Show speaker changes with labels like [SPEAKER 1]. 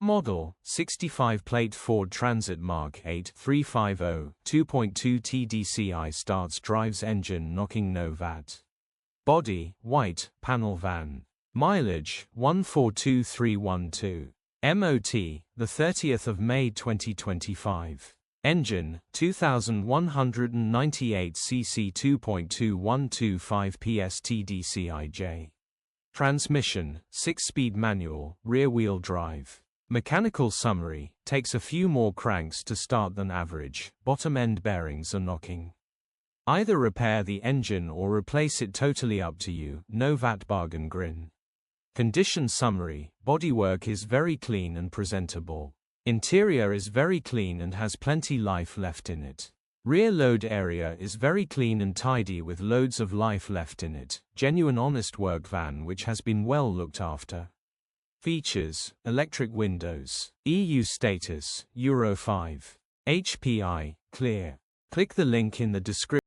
[SPEAKER 1] Model, 65 plate Ford Transit Mark 8 350, 2.2 TDCI starts drives engine knocking no VAT. Body, white, panel van. Mileage, 142312. MOT, the 30th of May 2025. Engine, 2198 cc 2.2125 PS TDCI-J. Transmission, 6-speed manual, rear-wheel drive. Mechanical summary, takes a few more cranks to start than average, bottom end bearings are knocking. Either repair the engine or replace it, totally up to you, no VAT bargain grin. Condition summary, bodywork is very clean and presentable. Interior is very clean and has plenty life left in it. Rear load area is very clean and tidy with loads of life left in it. Genuine honest work van which has been well looked after. Features, electric windows. EU status, Euro 5. HPI, clear. Click the link in the description.